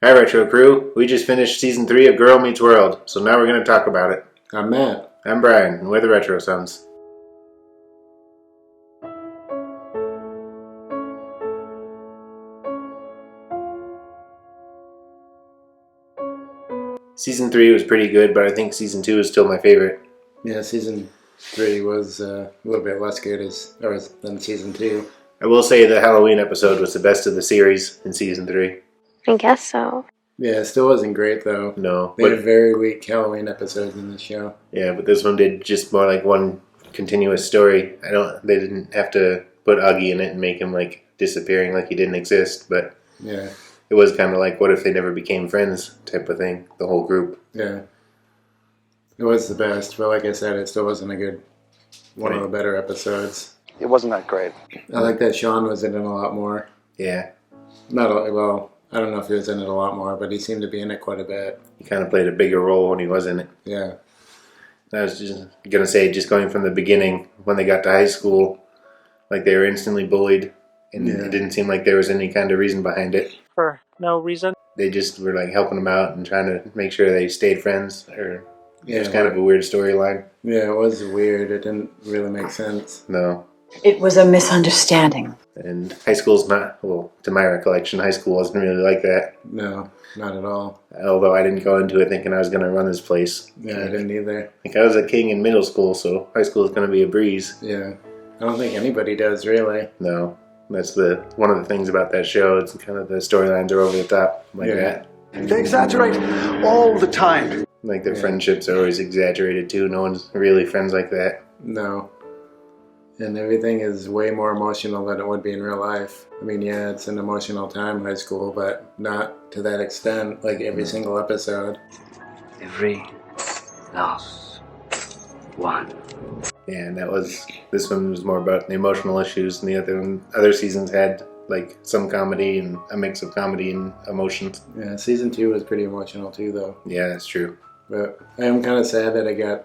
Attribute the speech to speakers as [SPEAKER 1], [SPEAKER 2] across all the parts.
[SPEAKER 1] Hi, Retro Crew. We just finished Season 3 of Girl Meets World, so now we're going to talk about it.
[SPEAKER 2] I'm Matt.
[SPEAKER 1] I'm Brian, and we're the Retro Sons. Season 3 was pretty good, but I think Season 2 is still my favorite.
[SPEAKER 2] Yeah, Season 3 was a little bit less good than Season 2.
[SPEAKER 1] I will say the Halloween episode was the best of the series in Season 3.
[SPEAKER 3] I guess so.
[SPEAKER 2] Yeah, it still wasn't great, though.
[SPEAKER 1] No.
[SPEAKER 2] They had very weak Halloween episodes in the show.
[SPEAKER 1] Yeah, but this one did just more like one continuous story. They didn't have to put Augie in it and make him like disappearing like he didn't exist, but
[SPEAKER 2] Yeah,
[SPEAKER 1] it was kind of like what if they never became friends type of thing, the whole group.
[SPEAKER 2] yeah. It was the best, but like I said, it still wasn't a good one of the better episodes.
[SPEAKER 4] It wasn't that great.
[SPEAKER 2] I like that Sean was in it a lot more.
[SPEAKER 1] Yeah,
[SPEAKER 2] Well, I don't know if he was in it a lot more, but he seemed to be in it quite a bit.
[SPEAKER 1] he kind of played a bigger role when he was in it.
[SPEAKER 2] Yeah,
[SPEAKER 1] I was just going to say, just going from the beginning, when they got to high school, like they were instantly bullied, and
[SPEAKER 2] Yeah.
[SPEAKER 1] it didn't seem like there was any kind of reason behind it.
[SPEAKER 4] For no reason.
[SPEAKER 1] They just were like helping them out and trying to make sure they stayed friends, or it
[SPEAKER 2] yeah,
[SPEAKER 1] was kind of a weird storyline.
[SPEAKER 2] yeah. It was weird. It didn't really make sense.
[SPEAKER 1] No.
[SPEAKER 5] It was a misunderstanding.
[SPEAKER 1] And high school's not, well, to my recollection, high school wasn't really like that.
[SPEAKER 2] No, not at all.
[SPEAKER 1] Although I didn't go into it thinking I was going to run this place.
[SPEAKER 2] Yeah, I didn't either.
[SPEAKER 1] Like I was a king in middle school, so high school is going to be a breeze.
[SPEAKER 2] Yeah, I don't think anybody does really.
[SPEAKER 1] No, that's one of the things about that show. It's kind of the storylines are over the top like
[SPEAKER 2] Yeah.
[SPEAKER 1] that.
[SPEAKER 4] They exaggerate all the time.
[SPEAKER 1] Like their
[SPEAKER 2] Yeah.
[SPEAKER 1] friendships are always exaggerated too. No one's really friends like that.
[SPEAKER 2] No. And everything is way more emotional than it would be in real life. I mean, yeah, it's an emotional time, high school, but not to that extent, like every single episode.
[SPEAKER 6] Every last one.
[SPEAKER 1] Yeah, and this one was more about the emotional issues, and the other seasons had like some comedy and a mix of comedy and emotions.
[SPEAKER 2] Yeah, season 2 was pretty emotional too, though.
[SPEAKER 1] Yeah, that's true.
[SPEAKER 2] But I am kind of sad that it got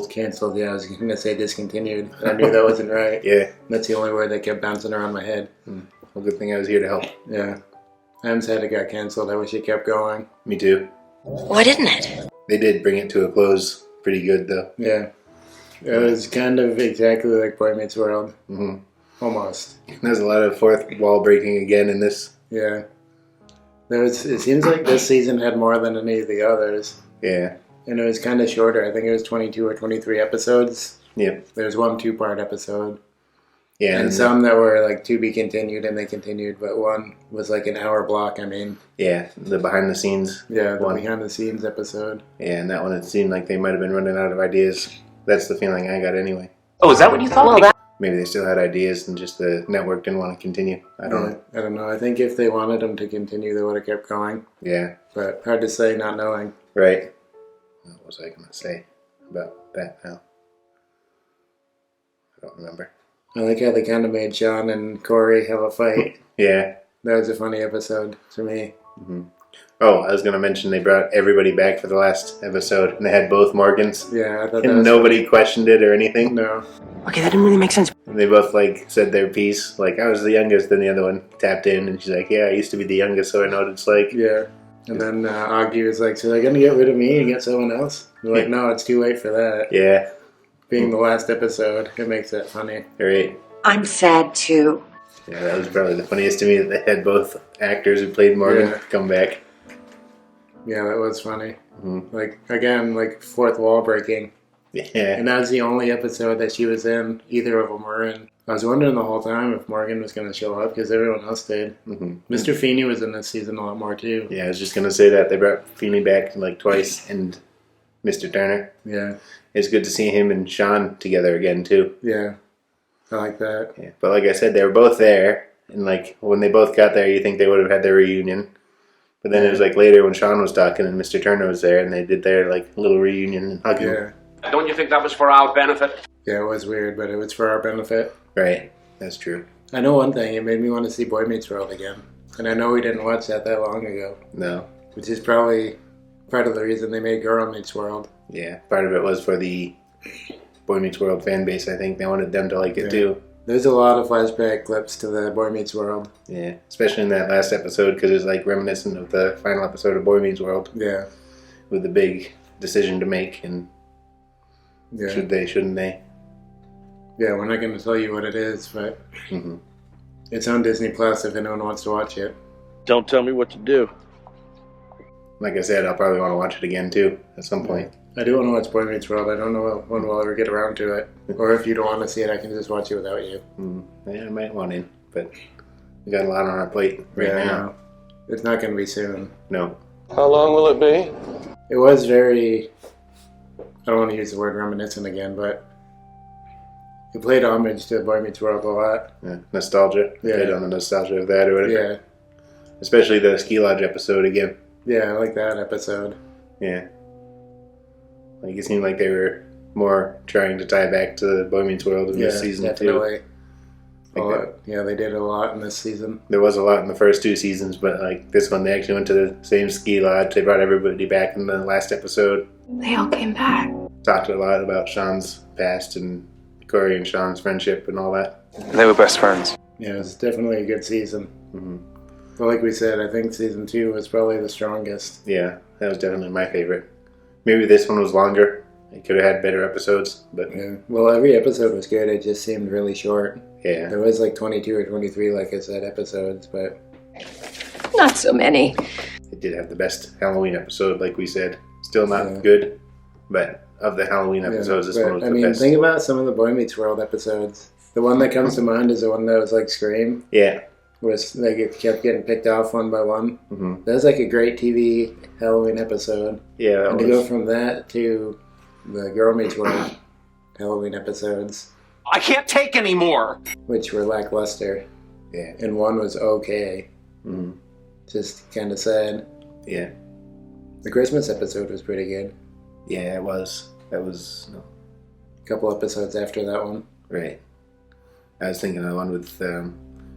[SPEAKER 1] Canceled.
[SPEAKER 2] Yeah, I was going to say discontinued. I knew that wasn't right.
[SPEAKER 1] Yeah.
[SPEAKER 2] That's the only word that kept bouncing around my head.
[SPEAKER 1] Well, good thing I was here to help.
[SPEAKER 2] Yeah. I am sad it got canceled. I wish it kept going.
[SPEAKER 1] Me too.
[SPEAKER 3] Why didn't it?
[SPEAKER 1] They did bring it to a close pretty good, though.
[SPEAKER 2] Yeah. It was kind of exactly like Boy Meets World.
[SPEAKER 1] Mm-hmm.
[SPEAKER 2] Almost.
[SPEAKER 1] There's a lot of fourth wall breaking again in this.
[SPEAKER 2] Yeah. It seems like this season had more than any of the others.
[SPEAKER 1] Yeah.
[SPEAKER 2] And it was kind of shorter. I think it was 22 or 23 episodes.
[SPEAKER 1] Yep.
[SPEAKER 2] There's one 2-part episode.
[SPEAKER 1] Yeah.
[SPEAKER 2] And some that were like to be continued and they continued, but one was like an hour block, I mean.
[SPEAKER 1] Yeah, the behind the scenes.
[SPEAKER 2] Yeah, the
[SPEAKER 1] one.
[SPEAKER 2] behind the scenes episode.
[SPEAKER 1] Yeah, and that one it seemed like they might have been running out of ideas. That's the feeling I got anyway.
[SPEAKER 6] Oh, is that what you thought?
[SPEAKER 5] Well,
[SPEAKER 1] Maybe they still had ideas and just the network didn't want to continue. I don't know.
[SPEAKER 2] I don't know. I think if they wanted them to continue, they would have kept going.
[SPEAKER 1] Yeah,
[SPEAKER 2] But hard to say, not knowing.
[SPEAKER 1] right. What was I going to say about that now? I don't remember.
[SPEAKER 2] I like how they kind of made Sean and Corey have a fight.
[SPEAKER 1] Yeah.
[SPEAKER 2] That was a funny episode to me.
[SPEAKER 1] Mm-hmm. Oh, I was going to mention they brought everybody back for the last episode, and they had both Morgans.
[SPEAKER 2] Yeah, I thought that
[SPEAKER 1] And
[SPEAKER 2] was
[SPEAKER 1] nobody questioned it or anything.
[SPEAKER 2] No.
[SPEAKER 6] Okay, that didn't really make sense.
[SPEAKER 1] And they both, like, said their piece. Like, I was the youngest, then the other one tapped in, and she's like, yeah, I used to be the youngest, so I know what it's like.
[SPEAKER 2] Yeah. And then Augie was like, so they're going to get rid of me and get someone else? They're like, no, it's too late for that.
[SPEAKER 1] Yeah,
[SPEAKER 2] Being the last episode, it makes that funny.
[SPEAKER 1] right.
[SPEAKER 5] I'm sad too.
[SPEAKER 1] Yeah, that was probably the funniest to me that they had both actors who played Morgan
[SPEAKER 2] Yeah.
[SPEAKER 1] come back.
[SPEAKER 2] Yeah, that was funny.
[SPEAKER 1] Mhm.
[SPEAKER 2] Like, again, like fourth wall breaking.
[SPEAKER 1] Yeah,
[SPEAKER 2] And that was the only episode that she was in, either of them were in. I was wondering the whole time if Morgan was going to show up because everyone else did.
[SPEAKER 1] hmm
[SPEAKER 2] Mr. Feeney was in this season a lot more too.
[SPEAKER 1] yeah. I was just gonna say that they brought Feeney back like twice, and Mr. Turner.
[SPEAKER 2] Yeah,
[SPEAKER 1] It's good to see him and Sean together again too.
[SPEAKER 2] yeah. I like that.
[SPEAKER 1] Yeah, but like I said, they were both there, and like when they both got there, you think they would have had their reunion. But then it was like later when Sean was talking and Mr. Turner was there, and they did their like little reunion and hugging.
[SPEAKER 2] Yeah.
[SPEAKER 6] Don't you think that was for our benefit?
[SPEAKER 2] Yeah, it was weird, but it was for our benefit.
[SPEAKER 1] Right, that's true.
[SPEAKER 2] I know one thing, it made me want to see Boy Meets World again. And I know we didn't watch that long ago,
[SPEAKER 1] No,
[SPEAKER 2] which is probably part of the reason they made Girl Meets World.
[SPEAKER 1] yeah, part of it was for the Boy Meets World fan base. I think they wanted them to like it
[SPEAKER 2] Yeah.
[SPEAKER 1] too.
[SPEAKER 2] There's a lot of flashback clips to the Boy Meets World.
[SPEAKER 1] Yeah, especially in that last episode because it's like reminiscent of the final episode of Boy Meets World.
[SPEAKER 2] Yeah.
[SPEAKER 1] With the big decision to make and should they, shouldn't they?
[SPEAKER 2] Yeah, we're not going to tell you what it is, but it's on Disney Plus if anyone wants to watch it.
[SPEAKER 7] Don't tell me what to do.
[SPEAKER 1] Like I said, I'll probably want to watch it again too at some point.
[SPEAKER 2] I do want to watch Boy Meets World. I don't know when we'll ever get around to it. Or if you don't want to see it, I can just watch it without you.
[SPEAKER 1] Yeah, I might want to, but we got a lot on our plate right now.
[SPEAKER 2] It's not going to be soon.
[SPEAKER 1] No.
[SPEAKER 7] How long will it be?
[SPEAKER 2] It was very... I don't want to use the word reminiscent again, but it played homage to Boy Meets World a lot.
[SPEAKER 1] Yeah, nostalgia.
[SPEAKER 2] Yeah.
[SPEAKER 1] Played on the nostalgia of that or whatever.
[SPEAKER 2] Yeah.
[SPEAKER 1] Especially the Ski Lodge episode again.
[SPEAKER 2] Yeah, I like that episode.
[SPEAKER 1] Yeah. Like it seemed like they were more trying to tie back to Boy Meets World in this season
[SPEAKER 2] definitely.
[SPEAKER 1] too.
[SPEAKER 2] Yeah, they did a lot in this season.
[SPEAKER 1] There was a lot in the first 2 seasons, but like this one, they actually went to the same ski lodge. They brought everybody back in the last episode.
[SPEAKER 3] They all came back.
[SPEAKER 1] Talked a lot about Sean's past and Corey and Sean's friendship and all that.
[SPEAKER 8] They were best friends.
[SPEAKER 2] Yeah, it was definitely a good season.
[SPEAKER 1] Mm-hmm.
[SPEAKER 2] But like we said, I think season 2 was probably the strongest.
[SPEAKER 1] Yeah, that was definitely my favorite. Maybe this one was longer. It could have had better episodes, but
[SPEAKER 2] yeah. Well, every episode was good. It just seemed really short.
[SPEAKER 1] Yeah.
[SPEAKER 2] There was like 22 or 23, like I said, episodes, but
[SPEAKER 5] Not so many.
[SPEAKER 1] It did have the best Halloween episode, like we said. Still not good, but of the Halloween episodes, this one was the best.
[SPEAKER 2] Think about some of the Boy Meets World episodes. The one that comes to mind is the one that was like Scream.
[SPEAKER 1] Yeah.
[SPEAKER 2] Was like it kept getting picked off one by one.
[SPEAKER 1] Mm-hmm.
[SPEAKER 2] That was like a great TV Halloween episode.
[SPEAKER 1] Yeah.
[SPEAKER 2] And to go from that to the Girl Meets World Halloween episodes,
[SPEAKER 6] I can't take any more.
[SPEAKER 2] which were lackluster.
[SPEAKER 1] Yeah.
[SPEAKER 2] And one was okay.
[SPEAKER 1] Mm-hmm.
[SPEAKER 2] Just kind of sad.
[SPEAKER 1] Yeah.
[SPEAKER 2] The Christmas episode was pretty good.
[SPEAKER 1] Yeah, it was. That was
[SPEAKER 2] A couple episodes after that one.
[SPEAKER 1] right. I was thinking of the one with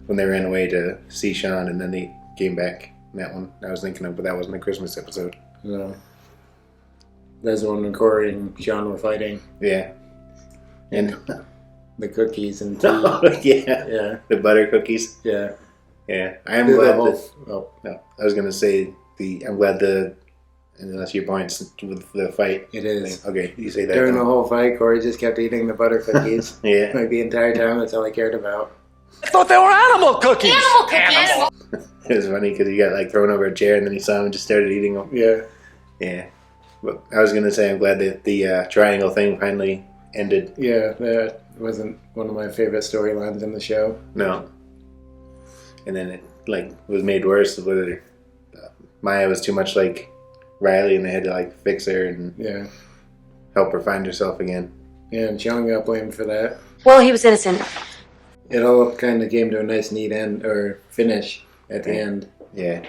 [SPEAKER 1] when they ran away to see Sean and then they came back. That one I was thinking of, but that wasn't a Christmas episode.
[SPEAKER 2] No. That's the one when Corey and Sean were fighting.
[SPEAKER 1] Yeah. And
[SPEAKER 2] The cookies and tea.
[SPEAKER 1] yeah,
[SPEAKER 2] Yeah.
[SPEAKER 1] the butter cookies.
[SPEAKER 2] Yeah.
[SPEAKER 1] Yeah, I am
[SPEAKER 2] The
[SPEAKER 1] glad.
[SPEAKER 2] whole-
[SPEAKER 1] No, I was gonna say I'm glad and that's your points with the fight.
[SPEAKER 2] It is.
[SPEAKER 1] thing. Okay, you say that.
[SPEAKER 2] During the whole fight, Corey just kept eating the butter cookies.
[SPEAKER 1] Yeah.
[SPEAKER 2] Like the entire time, that's all he cared about.
[SPEAKER 6] I thought they were animal cookies.
[SPEAKER 1] It was funny because he got like thrown over a chair and then he saw him and just started eating them.
[SPEAKER 2] Yeah.
[SPEAKER 1] Yeah. But I was gonna say I'm glad that the triangle thing finally ended.
[SPEAKER 2] Yeah, that wasn't one of my favorite storylines in the show.
[SPEAKER 1] No. And then it like was made worse whether Maya was too much like Riley and they had to like fix her and
[SPEAKER 2] Yeah.
[SPEAKER 1] help her find herself again.
[SPEAKER 2] Yeah, and Sean got blamed for that.
[SPEAKER 3] Well, he was innocent.
[SPEAKER 2] It all kind of came to a nice neat end, or finish at the end,
[SPEAKER 1] Yeah.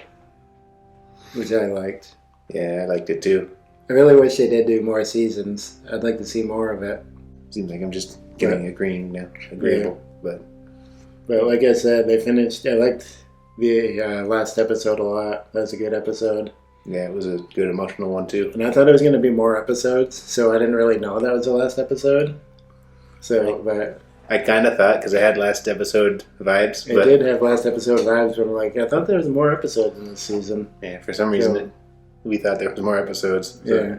[SPEAKER 2] which I liked.
[SPEAKER 1] Yeah, I liked it too.
[SPEAKER 2] I really wish they did do more seasons. I'd like to see more of it.
[SPEAKER 1] Seems like I'm just getting agreeable. But
[SPEAKER 2] But like I said, they finished. I liked the last episode a lot. That was a good episode.
[SPEAKER 1] yeah, it was a good emotional one too.
[SPEAKER 2] And I thought it was going to be more episodes, so I didn't really know that was the last episode. So, but
[SPEAKER 1] I kind of thought because I had last episode vibes.
[SPEAKER 2] it
[SPEAKER 1] But
[SPEAKER 2] did have last episode vibes, but I'm like, I thought there was more episodes in this season.
[SPEAKER 1] yeah, for some reason
[SPEAKER 2] So-
[SPEAKER 1] we thought there was more episodes. So.
[SPEAKER 2] Yeah.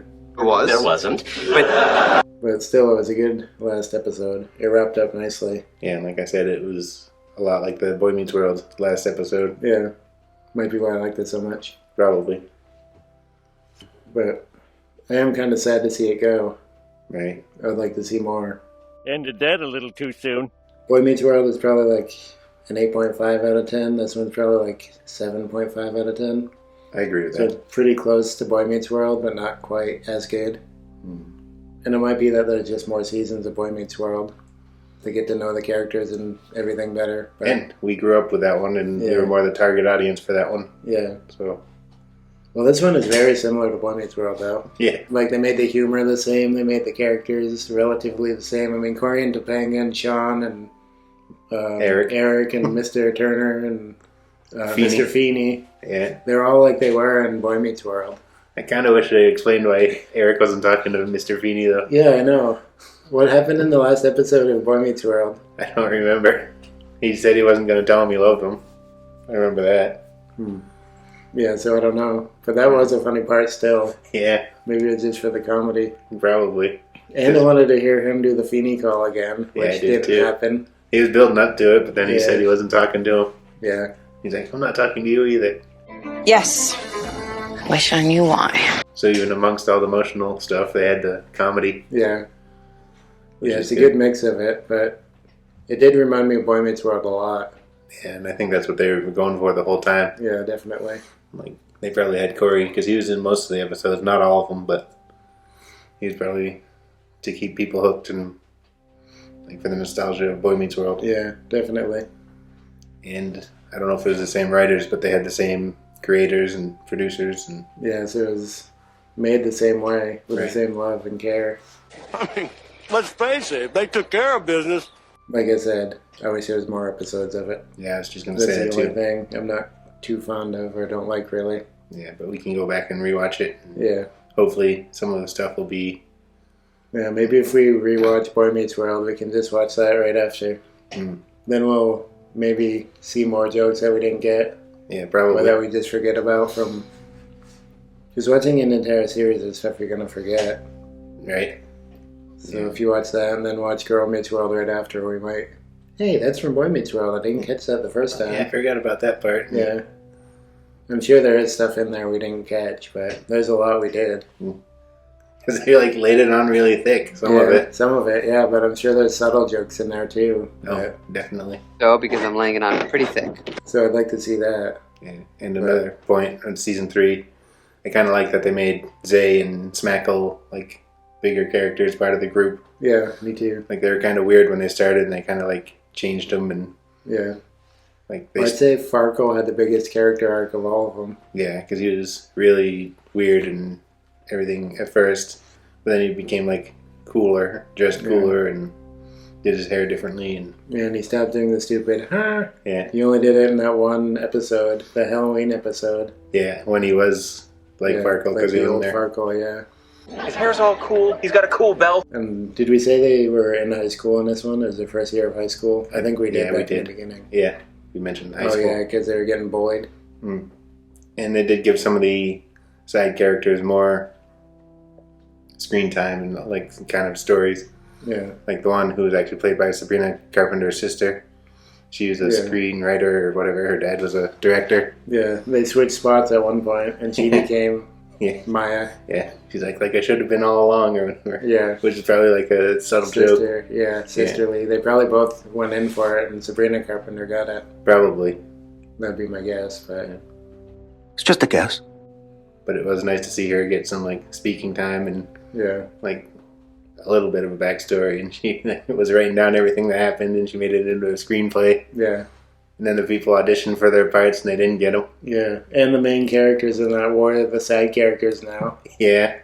[SPEAKER 6] There wasn't. But
[SPEAKER 2] But still, it was a good last episode. It wrapped up nicely.
[SPEAKER 1] Yeah, and like I said, it was a lot like the Boy Meets World last episode.
[SPEAKER 2] Yeah. Might be why I liked it so much.
[SPEAKER 1] Probably.
[SPEAKER 2] But I am kind of sad to see it go.
[SPEAKER 1] Right.
[SPEAKER 2] I would like to see more.
[SPEAKER 7] Ended that a little too soon.
[SPEAKER 2] Boy Meets World is probably like an 8.5 out of 10. This one's probably like 7.5 out of 10.
[SPEAKER 1] I agree with
[SPEAKER 2] So
[SPEAKER 1] that.
[SPEAKER 2] it's pretty close to Boy Meets World, but not quite as good. And it might be that there's just more seasons of Boy Meets World to get to know the characters and everything better. But,
[SPEAKER 1] And we grew up with that one, and we
[SPEAKER 2] Yeah.
[SPEAKER 1] were more the target audience for that one.
[SPEAKER 2] yeah.
[SPEAKER 1] So,
[SPEAKER 2] Well, this one is very similar to Boy Meets World, though.
[SPEAKER 1] yeah.
[SPEAKER 2] Like, they made the humor the same. They made the characters relatively the same. I mean, Corey and Topanga and Sean and Eric and Mr. Turner and Mr. Feeney.
[SPEAKER 1] Yeah.
[SPEAKER 2] They're all like they were in Boy Meets World.
[SPEAKER 1] I kind of wish they explained why Eric wasn't talking to Mr. Feeney, though.
[SPEAKER 2] Yeah, I know. What happened in the last episode of Boy Meets World?
[SPEAKER 1] I don't remember. He said he wasn't going to tell him he loved him. I remember that.
[SPEAKER 2] Yeah, so I don't know. But that was a funny part still.
[SPEAKER 1] Yeah,
[SPEAKER 2] Maybe it's just for the comedy.
[SPEAKER 1] probably.
[SPEAKER 2] And I wanted to hear him do the Feeney call again,
[SPEAKER 1] Yeah, I
[SPEAKER 2] which
[SPEAKER 1] did
[SPEAKER 2] didn't
[SPEAKER 1] too.
[SPEAKER 2] happen.
[SPEAKER 1] He was building up to it, but then he
[SPEAKER 2] Yeah.
[SPEAKER 1] said he wasn't talking to him.
[SPEAKER 2] Yeah.
[SPEAKER 1] He's like, I'm not talking to you either.
[SPEAKER 5] Yes. Wish I knew why.
[SPEAKER 1] So even amongst all the emotional stuff, they had the comedy.
[SPEAKER 2] Yeah.
[SPEAKER 1] Which
[SPEAKER 2] Yeah,
[SPEAKER 1] is
[SPEAKER 2] it's a good mix of it, but it did remind me of Boy Meets World a lot.
[SPEAKER 1] Yeah, and I think that's what they were going for the whole time.
[SPEAKER 2] Yeah, definitely.
[SPEAKER 1] Like, they probably had Corey, because he was in most of the episodes, not all of them, but he was probably to keep people hooked and like for the nostalgia of Boy Meets World.
[SPEAKER 2] Yeah, definitely.
[SPEAKER 1] And I don't know if it was the same writers, but they had the same creators and producers. And
[SPEAKER 2] Yeah, so it was made the same way, with
[SPEAKER 1] Right.
[SPEAKER 2] the same love and care.
[SPEAKER 7] I mean, let's face it, they took care of business.
[SPEAKER 2] Like I said, I wish there was more episodes of it.
[SPEAKER 1] yeah, I was just going to
[SPEAKER 2] That's
[SPEAKER 1] say
[SPEAKER 2] the
[SPEAKER 1] that
[SPEAKER 2] only
[SPEAKER 1] too.
[SPEAKER 2] thing I'm not too fond of or don't like really.
[SPEAKER 1] Yeah, but we can go back and rewatch it. And
[SPEAKER 2] Yeah.
[SPEAKER 1] hopefully some of the stuff will be...
[SPEAKER 2] Yeah, maybe if we rewatch Boy Meets World, we can just watch that right after.
[SPEAKER 1] Mm.
[SPEAKER 2] Then we'll maybe see more jokes that we didn't get,
[SPEAKER 1] Yeah,
[SPEAKER 2] or
[SPEAKER 1] probably.
[SPEAKER 2] that we just forget about from... Because watching an entire series is stuff you're going to forget.
[SPEAKER 1] Right?
[SPEAKER 2] So
[SPEAKER 1] Yeah.
[SPEAKER 2] if you watch that and then watch Girl Meets World right after, we might... Hey, that's from Boy Meets World. I didn't catch that the first time.
[SPEAKER 1] Yeah, I forgot about that part.
[SPEAKER 2] Yeah. I'm sure there is stuff in there we didn't catch, but there's a lot we did.
[SPEAKER 1] Because they like laid it on really thick, some of it.
[SPEAKER 2] Some of it, yeah, but I'm sure there's subtle jokes in there too.
[SPEAKER 1] Oh, definitely.
[SPEAKER 8] So, because I'm laying it on pretty thick.
[SPEAKER 2] So I'd like to see that.
[SPEAKER 1] Yeah. And another point on season 3, I kind of like that they made Zay and Smackle like bigger characters, part of the group.
[SPEAKER 2] Yeah, me too.
[SPEAKER 1] Like they were kind of weird when they started, and they kind of like changed them, and
[SPEAKER 2] Yeah.
[SPEAKER 1] like they
[SPEAKER 2] I'd say Farkle had the biggest character arc of all of them.
[SPEAKER 1] yeah, because he was really weird and everything at first, but then he became like cooler, dressed cooler, and did his hair differently, and
[SPEAKER 2] Yeah, and he stopped doing the stupid, huh?
[SPEAKER 1] yeah,
[SPEAKER 2] He only did it in that one episode, the Halloween episode.
[SPEAKER 1] yeah, when he was like
[SPEAKER 2] Yeah,
[SPEAKER 1] Farkle,
[SPEAKER 2] like
[SPEAKER 1] because he
[SPEAKER 2] the
[SPEAKER 1] was in
[SPEAKER 2] old
[SPEAKER 1] there.
[SPEAKER 2] Farkle, yeah.
[SPEAKER 6] His hair's all cool. He's got a cool belt.
[SPEAKER 2] And did we say they were in high school in this one? It was their first year of high school? I think we did
[SPEAKER 1] Yeah, we
[SPEAKER 2] back in
[SPEAKER 1] did.
[SPEAKER 2] the beginning.
[SPEAKER 1] Yeah, we mentioned high
[SPEAKER 2] Oh
[SPEAKER 1] school.
[SPEAKER 2] yeah, because they were getting bullied.
[SPEAKER 1] And they did give some of the side characters more screen time and like kind of stories.
[SPEAKER 2] Yeah.
[SPEAKER 1] Like the one who was actually played by Sabrina Carpenter's sister. She was a
[SPEAKER 2] Yeah.
[SPEAKER 1] screenwriter or whatever. Her dad was a director.
[SPEAKER 2] Yeah, they switched spots at one point, and she became
[SPEAKER 1] Yeah,
[SPEAKER 2] Maya.
[SPEAKER 1] yeah. She's like I should have been all along, or whatever.
[SPEAKER 2] Yeah.
[SPEAKER 1] Which is probably like a subtle joke.
[SPEAKER 2] Sister, yeah, sisterly. They probably both went in for it, and Sabrina Carpenter got it.
[SPEAKER 1] Probably.
[SPEAKER 2] That'd be my guess, but
[SPEAKER 6] It's just a guess.
[SPEAKER 1] But it was nice to see her get some like speaking time and
[SPEAKER 2] yeah,
[SPEAKER 1] like a little bit of a backstory. And she was writing down everything that happened, and she made it into a screenplay.
[SPEAKER 2] yeah,
[SPEAKER 1] And then the people auditioned for their parts, and they didn't get them.
[SPEAKER 2] yeah. And the main characters in that war, the side characters now.
[SPEAKER 1] Yeah.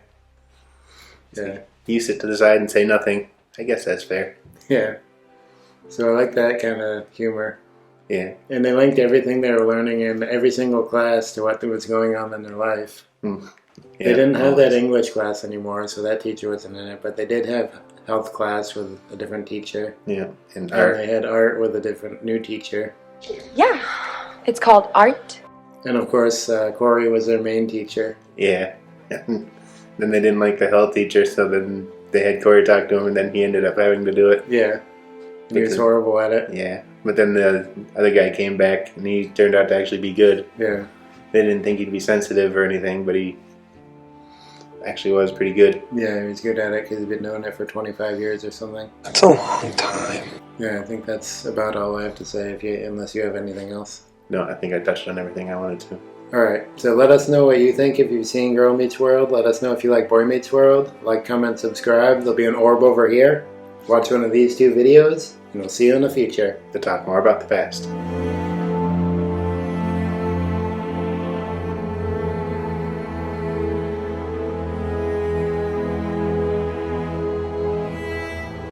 [SPEAKER 2] Yeah,
[SPEAKER 1] You sit to the side and say nothing. I guess that's fair.
[SPEAKER 2] yeah. So I like that kind of humor.
[SPEAKER 1] Yeah.
[SPEAKER 2] And they linked everything they were learning in every single class to what was going on in their life.
[SPEAKER 1] Yeah,
[SPEAKER 2] They didn't have that
[SPEAKER 1] always.
[SPEAKER 2] English class anymore, so that teacher wasn't in it. But they did have health class with a different teacher.
[SPEAKER 1] Yeah. And
[SPEAKER 2] And
[SPEAKER 1] art.
[SPEAKER 2] they had art with a different new teacher.
[SPEAKER 3] Yeah. It's called art.
[SPEAKER 2] And of course, Corey was their main teacher.
[SPEAKER 1] Yeah. Then they didn't like the health teacher, so then they had Corey talk to him, and then he ended up having to do it.
[SPEAKER 2] Yeah. He was
[SPEAKER 1] Because-
[SPEAKER 2] horrible at it.
[SPEAKER 1] Yeah. But then the other guy came back, and he turned out to actually be good.
[SPEAKER 2] Yeah.
[SPEAKER 1] They didn't think he'd be sensitive or anything, but he actually was pretty good.
[SPEAKER 2] Yeah, he was good at it because he'd been doing it for 25 years or something.
[SPEAKER 6] That's a long time.
[SPEAKER 2] Yeah, I think that's about all I have to say, unless you have anything else.
[SPEAKER 1] No, I think I touched on everything I wanted to.
[SPEAKER 2] Alright, so let us know what you think if you've seen Girl Meets World. Let us know if you like Boy Meets World. Like, comment, subscribe. There'll be an orb over here. Watch one of these two videos, and we'll see you in the future.
[SPEAKER 1] To talk more about the past.